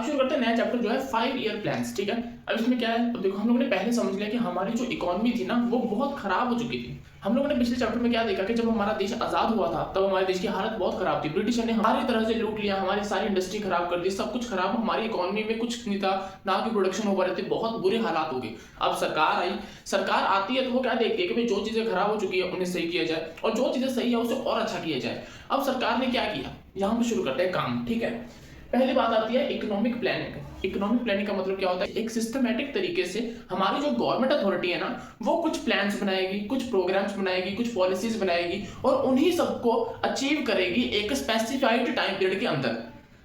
शुरू करते हैं नया चैप्टर जो है 5 ईयर प्लान्स। ठीक है, अब इसमें क्या है, अब देखो हम लोगों ने पहले समझ लिया कि हमारी जो इकोनॉमी थी ना वो बहुत खराब हो चुकी थी। हम लोगों ने पिछले चैप्टर में क्या देखा कि जब हमारा देश आजाद हुआ था तब हमारे देश की हालत बहुत खराब थी। ब्रिटिशर ने हमारी तरह से लूट लिया, हमारी सारी इंडस्ट्री खराब कर दी, सब कुछ खराब, हमारी इकोनॉमी में कुछ नहीं था, ना की प्रोडक्शन हो पा रही थी, बहुत बुरे हालात हो गए। अब सरकार आई, सरकार आती है तो वो क्या देखती है कि भाई जो चीजें खराब हो चुकी है उन्हें सही किया जाए और जो चीजें सही है उसे और अच्छा किया जाए। अब सरकार ने क्या किया, यहाँ पे शुरू करते हैं काम। ठीक है, पहली बात आती है इकोनॉमिक प्लानिंग। इकोनॉमिक प्लानिंग का मतलब क्या होता है, एक सिस्टमैटिक तरीके से हमारी जो गवर्नमेंट अथॉरिटी है ना वो कुछ प्लान्स बनाएगी, कुछ प्रोग्राम्स बनाएगी, कुछ पॉलिसीज बनाएगी और उन्हीं सबको अचीव करेगी एक स्पेसिफाइड टाइम पीरियड के अंदर।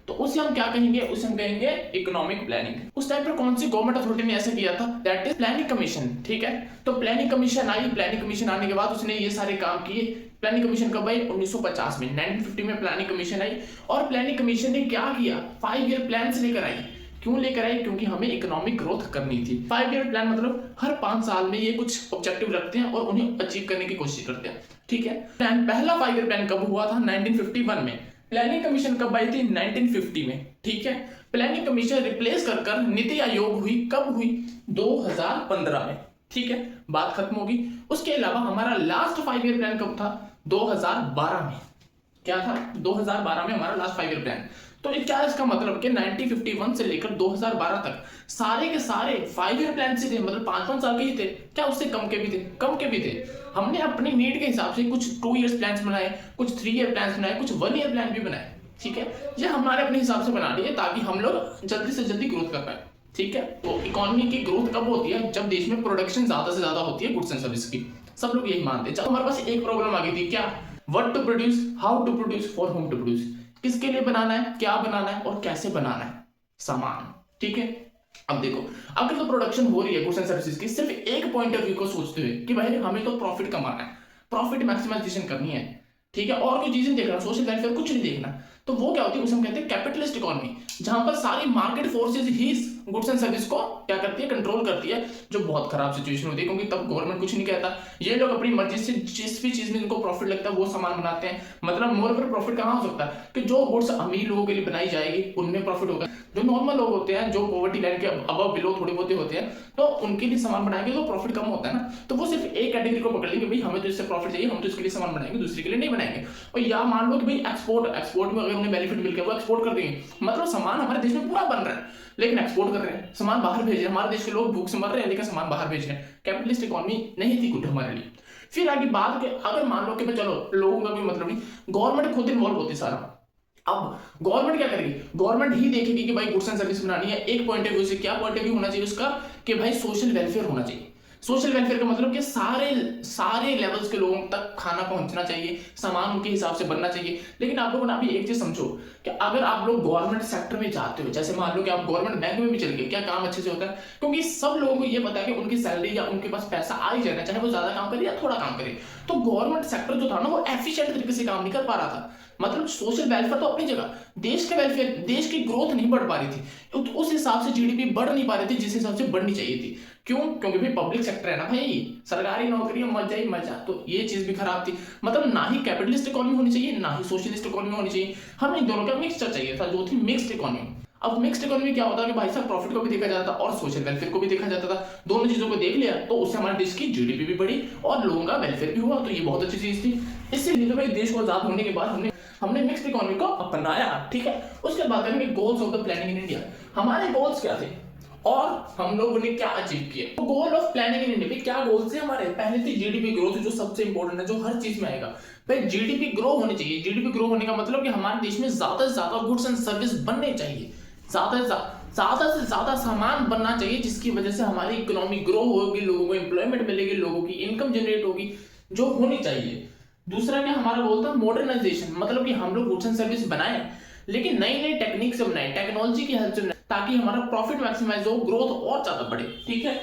तो उसे हम क्या कहेंगे, उसे हम कहेंगे इकोनॉमिक प्लानिंग। उस टाइम पर कौन सी गवर्नमेंट अथॉरिटी ने ऐसा किया था, दैट इज प्लानिंग कमीशन। ठीक है, तो प्लानिंग कमीशन आई, प्लानिंग कमीशन आने के बाद उसने ये सारे काम किए। प्लानिंग कमीशन कब आई, 1950 में, 1950 में प्लानिंग कमीशन आई और प्लानिंग कमीशन ने क्या किया, 5 ईयर प्लान्स लेकर आई। क्यों लेकर आई, क्योंकि हमें इकोनॉमिक ग्रोथ करनी थी। 5 ईयर प्लान मतलब हर 5 साल में ये कुछ ऑब्जेक्टिव रखते हैं और उन्हें अचीव करने की कोशिश करते हैं। ठीक है, प्लान पहला 5 ईयर प्लान कब हुआ था, 1951 में। प्लानिंग कमीशन कब आई थी, 1950 में। ठीक है, प्लानिंग कमीशन रिप्लेस कर नीति आयोग हुई, कब हुई, 2015 में। ठीक है, बात खत्म होगी। उसके अलावा हमारा लास्ट 5 ईयर प्लान कब था, 2012 में। क्या था, 2012 में हमारा लास्ट 5 ईयर प्लान। तो क्या इसका मतलब कि 1951 से लेकर 2012 तक सारे के सारे 5 ईयर प्लान से थे, मतलब 5-5 साल के ही थे क्या, उससे कम के भी थे, कम के भी थे। हमने अपनी नीड के हिसाब से कुछ 2 ईयर प्लान बनाए, कुछ 3 ईयर प्लान बनाए, कुछ 1 ईयर प्लान भी बनाए। ठीक है, ये हमारे अपने हिसाब से बना लिए ताकि हम लोग जल्दी से जल्दी ग्रोथ कर पाए। ठीक है, तो इकोनॉमी की ग्रोथ कब होती है, जब देश में प्रोडक्शन ज्यादा से ज्यादा होती है गुड्स एंड सर्विस की। सब लोग यही मानते हैं। जब हमारे पास एक प्रॉब्लम आ गई थी, क्या, what to produce, how to produce, for whom to produce, किसके लिए बनाना है, क्या बनाना है और कैसे बनाना है सामान। ठीक है, अब देखो, अगर तो प्रोडक्शन हो रही है गुड्स एंड सर्विसेज की सिर्फ एक पॉइंट ऑफ व्यू को सोचते हुए कि भाई हमें तो प्रॉफिट कमाना है, प्रॉफिट मैक्सिमाइजेशन करनी है, ठीक है, और कोई चीजें देखना, सोशल वेलफेयर कुछ नहीं देखना, तो वो क्या होती है, उसे हम कहते हैं कैपिटलिस्ट इकोनॉमी, जहां पर सारी market forces he goods and service को क्या करती है, कंट्रोल करती है, जो बहुत खराब सिचुएशन होती है क्योंकि तब गवर्नमेंट कुछ नहीं कहता। ये लोग अपनी मर्जी से जिस भी चीज में इनको प्रॉफिट लगता है वो सामान बनाते हैं। मतलब मोर ओवर प्रॉफिट कहां हो सकता है कि जो गुड्स अमीर लोगों के लिए बनाई जाएगी उनमें प्रॉफिट होगा, जो नॉर्मल लोग होते हैं, जो पॉवर्टी लाइन के अबव बिलो थोड़े बहुत होते हैं, तो उनके लिए सामान बनाएंगे तो प्रॉफिट कम होता है ना, तो वो सिर्फ एक कैटेगरी को पकड़ लेंगे, भाई हमें तो इससे प्रॉफिट चाहिए, हम तो इसके लिए सामान बनाएंगे, दूसरे के लिए नहीं बनाएंगे। और या मान लो कि भाई एक्सपोर्ट में अगर उन्हें बेनिफिट मिल गया वो एक्सपोर्ट कर देंगे, मतलब सामान हमारे देश में पूरा बन रहा है लेकिन एक्सपोर्ट कर रहे हैं, सामान बाहर भेज रहे हैं, हमारे देश के लोग भूख से मर रहे हैं लेकिन सामान बाहर भेज रहे हैं। कैपिटलिस्ट इकोनॉमी नहीं थी गुड हमारे लिए। फिर आगे बात के, अगर मान लो कि मैं, चलो लोगों का कोई मतलब नहीं, गवर्नमेंट खुद इन्वॉल्व होती सारा। अब गवर्नमेंट क्या करेगी, गवर्नमेंट ही देखेगी कि भाई गुड्स एंड सर्विस बनानी है, एक पॉइंट ऑफ व्यू से। क्या पॉइंट ऑफ व्यू होना चाहिए उसका, कि भाई सोशल वेलफेयर होना चाहिए। सोशल वेलफेयर का मतलब कि सारे लेवल्स के लोगों तक खाना पहुंचना चाहिए, सामान उनके हिसाब से बनना चाहिए। लेकिन आप लोगों ने अभी एक चीज समझो कि अगर आप लोग गवर्नमेंट सेक्टर में जाते हो, जैसे मान लो कि आप गवर्नमेंट बैंक में भी चल गए, क्या काम अच्छे से होता है, क्योंकि सब लोगों को ये पता है कि उनकी सैलरी या उनके पास पैसा आ ही जाना, चाहे वो ज्यादा काम करे या थोड़ा काम करे। तो गवर्नमेंट सेक्टर जो था ना वो एफिशिएंट तरीके से काम नहीं कर पा रहा था। मतलब सोशल वेलफेयर तो अपनी जगह, देश का वेलफेयर, देश की ग्रोथ नहीं बढ़ पा रही थी, तो उस हिसाब से जीडीपी बढ़ नहीं पा रही थी जिस हिसाब से बढ़नी चाहिए थी। क्यों, क्योंकि भाई पब्लिक सेक्टर है ना भाई, सरकारी नौकरी मजा ही मजा, तो ये चीज भी खराब थी। मतलब ना ही कैपिटलिस्ट इकोनॉमी होनी चाहिए ना ही सोशलिस्ट इकोनॉमी होनी चाहिए, हमें इन दोनों का मिक्सचर चाहिए था जो थी मिक्स्ड इकोनॉमी। अब मिक्स्ड इकोनॉमी क्या होता है कि भाई साहब प्रॉफिट को भी देखा जाता था और सोशल वेलफेयर को भी देखा जाता था, दोनों चीजों को देख लिया तो उससे हमारे देश की जीडीपी भी बढ़ी और लोगों का वेलफेयर भी हुआ, तो ये बहुत अच्छी चीज थी। इसलिए तो भाई देश को आजाद होने के बाद हमने मिक्स्ड इकोनॉमी को अपनाया। ठीक है, उसके बाद करेंगे goals of the planning in India. हमारे गोल्स क्या थे और हम लोगों ने क्या अचीव किया। तो goal of planning in India, क्या गोल्स थे हमारे, पहले थी जीडीपी ग्रोथ, जो सबसे इंपॉर्टेंट है, जो हर चीज में आएगा। भाई जीडीपी ग्रो होनी चाहिए। जीडीपी ग्रो होने का मतलब कि हमारे देश में ज्यादा से ज्यादा गुड्स एंड सर्विस बनने चाहिए, ज्यादा से ज्यादा सामान बनना चाहिए, जिसकी वजह से हमारी इकोनॉमी ग्रो होगी, लोगों को एम्प्लॉयमेंट मिलेगी, लोगों की इनकम जनरेट होगी, जो होनी चाहिए। दूसरा क्या हमारा गोल था, मॉडर्नाइजेशन, मतलब कि हम लोग गुड्स एंड सर्विस बनाए लेकिन नई नई टेक्निक से बनाए, टेक्नोलॉजी की हेल्प से बनाए, ताकि हमारा प्रॉफिट मैक्सिमाइज हो, ग्रोथ और ज्यादा बढ़े। ठीक है,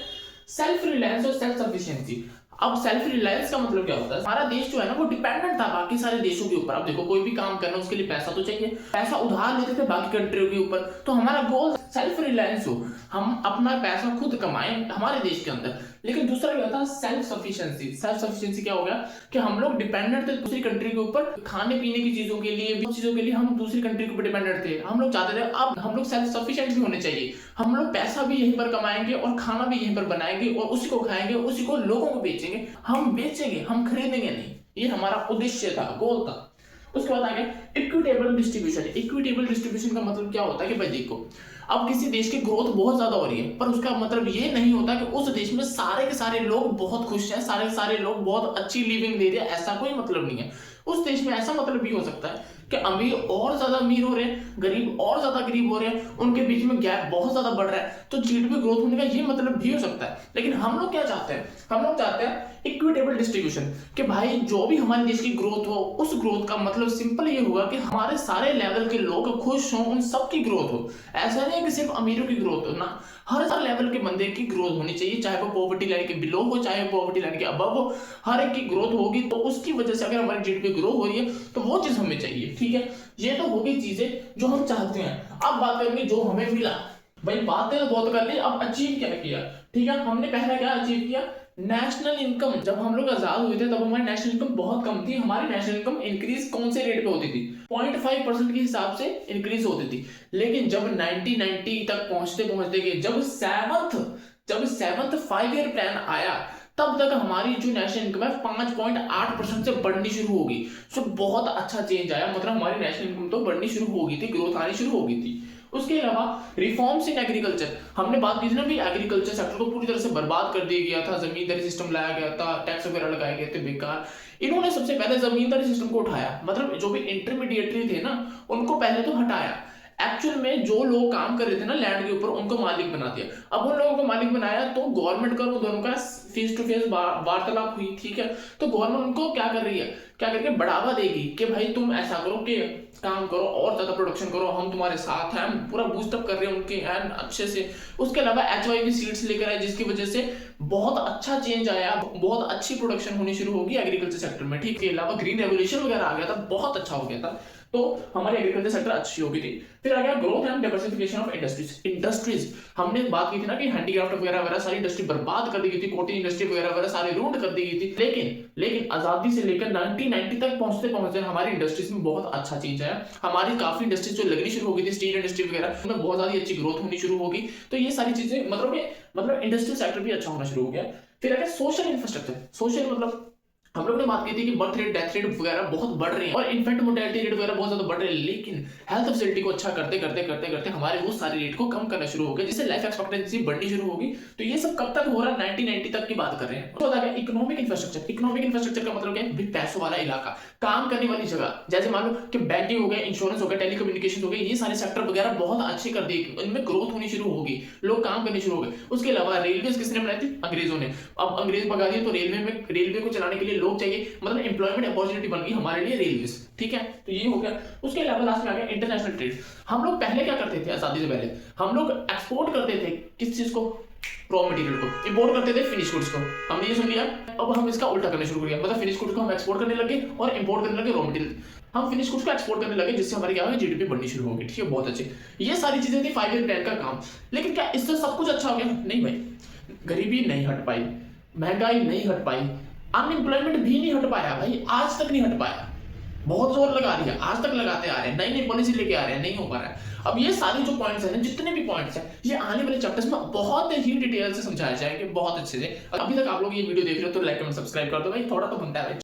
सेल्फ रिलायंस और सेल्फ सफिशिएंसी। अब सेल्फ रिलायंस का मतलब क्या होता है, हमारा देश जो है ना वो डिपेंडेंट था बाकी सारे देशों के ऊपर। अब देखो कोई भी काम करना उसके लिए पैसा तो चाहिए, पैसा उधार लेते थे बाकी कंट्रियों के ऊपर, तो हमारा गोल सेल्फ रिलायंस हो, हम अपना पैसा खुद कमाएं हमारे देश के अंदर। लेकिन दूसरा क्या था, सेल्फ सफिशिएंसी। सेल्फ सफिशिएंसी क्या हो गया कि हम लोग डिपेंडेंट थे दूसरी कंट्री के ऊपर, खाने पीने की चीजों के लिए, भी चीजों के लिए हम दूसरी कंट्री के ऊपर डिपेंडेंट थे। हम लोग चाहते थे अब हम लोग सेल्फ सफिशिएंट भी होने चाहिए, हम लोग पैसा भी यहीं पर कमाएंगे और खाना भी यहीं पर बनाएंगे और उसी को खाएंगे, उसी को लोगों को बेचेंगे। हम बेचेंगे, हम खरीदेंगे नहीं। ये हमारा उद्देश्य था, गोल था। उसके बाद आ गया इक्विटेबल डिस्ट्रीब्यूशन। इक्विटेबल डिस्ट्रीब्यूशन का मतलब क्या होता है कि भाई देखो, अब किसी देश की ग्रोथ बहुत ज्यादा हो रही है, पर उसका मतलब ये नहीं होता कि उस देश में सारे के सारे लोग बहुत खुश हैं, सारे के सारे लोग बहुत अच्छी लिविंग दे रहे हैं, ऐसा कोई मतलब नहीं है। उस देश में ऐसा मतलब भी हो सकता है कि अमीर और ज्यादा अमीर हो रहे हैं, गरीब और ज्यादा गरीब हो रहे हैं, उनके बीच में गैप बहुत ज्यादा बढ़ रहा है, तो जीडीपी ग्रोथ होने का ये मतलब भी हो सकता है। लेकिन हम लोग क्या चाहते हैं, हम लोग चाहते हैं इक्विटेबल डिस्ट्रीब्यूशन, कि भाई जो भी हमारे देश की ग्रोथ हो, उस ग्रोथ का मतलब सिंपल ये होगा कि हमारे सारे लेवल के लोग खुश हों, उन सबकी ग्रोथ हो। ऐसा नहीं है कि सिर्फ अमीरों की ग्रोथ हो ना, हर लेवल के बंदे की ग्रोथ होनी चाहिए, चाहे वो पॉवर्टी लाइन के बिलो हो, चाहे वो पॉवर्टी लाइन के अबव हो, हर एक की ग्रोथ होगी। तो उसकी वजह से अगर हमारी जीडीपी ग्रो हो रही है तो वो चीज हमें चाहिए, ठीक है। ये तो होगी चीजें जो हम चाहते हैं। अब बात करेंगे जो हमें मिला। भाई बातें तो बहुत कर ली, अब अचीव क्या किया, ठीक है। हमने पहला क्या अचीव किया, नेशनल इनकम। जब हम लोग आजाद हुए थे तब हमारी नेशनल इनकम बहुत कम थी। हमारी नेशनल इनकम इंक्रीज कौन से रेट पे होती थी, 0.5% के हिसाब से इंक्रीज होती थी। लेकिन जब 1990 तक पहुंचते पहुंचते गए, जब सेवंथ 5 ईयर प्लान आया, तब तक हमारी जो नेशनल इनकम है 5.8% से बढ़नी शुरू होगी। सो बहुत अच्छा चेंज आया, मतलब हमारी नेशनल इनकम तो बढ़नी शुरू हो गई थी, ग्रोथ आनी शुरू हो गई थी। उसके अलावा रिफॉर्म्स इन एग्रीकल्चर, हमने बात की थी ना भी एग्रीकल्चर सेक्टर को पूरी तरह से बर्बाद कर दिया गया था, जमींदारी सिस्टम लाया गया था, टैक्स वगैरह लगाए गए थे बेकार। इन्होंने सबसे पहले जमींदारी सिस्टम को उठाया, मतलब जो भी इंटरमीडिएटरी थे ना उनको पहले तो हटाया। एक्चुअल में जो लोग काम कर रहे थे ना लैंड के ऊपर, उनको मालिक बना दिया। अब उन लोगों को मालिक बनाया तो गवर्नमेंट का उन दोनों का फेस टू फेस वार्तालाप हुई, ठीक है। तो गवर्नमेंट उनको क्या कर रही है, क्या करके बढ़ावा देगी कि भाई तुम ऐसा करो कि काम करो और ज्यादा प्रोडक्शन करो, हम तुम्हारे साथ हैं, हम पूरा बूस्टअप कर रहे हैं उनके एंड अच्छे से। उसके अलावा HYV सीड्स लेकर आए, जिसकी वजह से बहुत अच्छा चेंज आया, बहुत अच्छी प्रोडक्शन होनी शुरू होगी एग्रीकल्चर सेक्टर में, ठीक है। अलावा ग्रीन रेवोल्यूशन वगैरह आ गया था, बहुत अच्छा हो गया था, तो हमारी एग्रीकल्चर सेक्टर अच्छी हो गई थी। फिर आ गया growth and diversification of industries. हमने बात की थी ना कि हैंडीक्राफ्ट वगैरह वगैरह सारी इंडस्ट्री बर्बाद कर दी गई थी, कोटिंग इंडस्ट्री वगैरह वगैरह सारी रूट कर दी गई थी। लेकिन आजादी से लेकर 1990 तक पहुंचते पहुंचते हमारी इंडस्ट्रीज में बहुत अच्छा चेंज आया। हमारी काफी इंडस्ट्रीज जो लगनी शुरू हो गई थी, स्टील इंडस्ट्री वगैरह, उनमें बहुत ज्यादा अच्छी ग्रोथ होनी शुरू होगी। तो ये सारी चीजें मतलब इंडस्ट्रियल सेक्टर भी अच्छा होना शुरू हो गया। फिर आ गया सोशल इंफ्रास्ट्रक्चर। सोशल मतलब हम लोग ने बात की थी कि बर्थ रेट, डेथ रेट वगैरह बहुत बढ़ रही है और इन्फेंट मोर्टेलिटी रेट वगैरह बहुत ज्यादा बढ़ रही है। लेकिन हेल्थ फैसिलिटी को अच्छा करते करते हमारे वो सारे रेट को कम करना शुरू हो गया, जिससे लाइफ एक्सपेक्टेंसी बढ़नी शुरू होगी। तो ये सब कब तक हो रहा है, 1990 तक की बात कर रहे हैं। तो बताया इकोनॉमिक इंफ्रास्ट्रक्चर। इकोनॉमिक इंफ्रास्ट्रक्चर का मतलब क्या है, पैसों वाला इलाका, काम करने वाली जगह। जैसे मान लो कि बैंकिंग हो गया, इंश्योरेंस हो गया, टेलीकम्युनिकेशन हो गया, ये सारे सेक्टर वगैरह बहुत अच्छे कर दिए, इनमें ग्रोथ होनी शुरू होगी, लोग काम करने शुरू हो गए। उसके अलावा रेलवे किसने बनाई थी, अंग्रेजों ने। अब अंग्रेज भगा दिए तो रेलवे को चलाने के लिए लोग चाहिए, मतलब एम्प्लॉयमेंट अपॉर्चुनिटी बन गई हमारे लिए रेलवे, ठीक है। तो ये हो गया। उसके अलावा लास्ट में आ गया इंटरनेशनल ट्रेड। हम लोग पहले क्या करते थे, आजादी से पहले हम लोग एक्सपोर्ट करते थे किस चीज को, रॉ मटेरियल को, इंपोर्ट करते थे फिनिश गुड्स को। हमने ये सुन लिया, अब हम इसका उल्टा करना शुरू कर दिया, मतलब फिनिश गुड्स को हम एक्सपोर्ट करने लगे और इंपोर्ट करने लगे रॉ मटेरियल। हम फिनिश गुड्स को एक्सपोर्ट करने लगे, जिससे हमारी क्या होगी, जीडीपी बढ़नी शुरू होगी, ठीक है। बहुत अच्छे, ये सारी चीजें थी 5 ईयर प्लान का काम। लेकिन क्या इससे सब कुछ अच्छा हो गया, नहीं भाई। गरीबी नहीं हट पाई, महंगाई नहीं हट पाई, अनएम्प्लॉयमेंट भी नहीं हट पाया भाई, आज तक नहीं हट पाया। बहुत जोर लगा रही है, आज तक लगाते आ रहे हैं, नई नई पॉलिसी लेके आ रहे हैं, नहीं हो पा रहा है। अब ये सारी जो पॉइंट्स हैं, जितने भी पॉइंट्स हैं, ये आने वाले चैप्टर्स में बहुत ही डिटेल से समझाए जाएंगे, बहुत अच्छे से। अभी तक आप लोग ये वीडियो देख रहे हो तो लाइक कमेंट सब्सक्राइब कर दो भाई, थोड़ा तो बनता है भाई।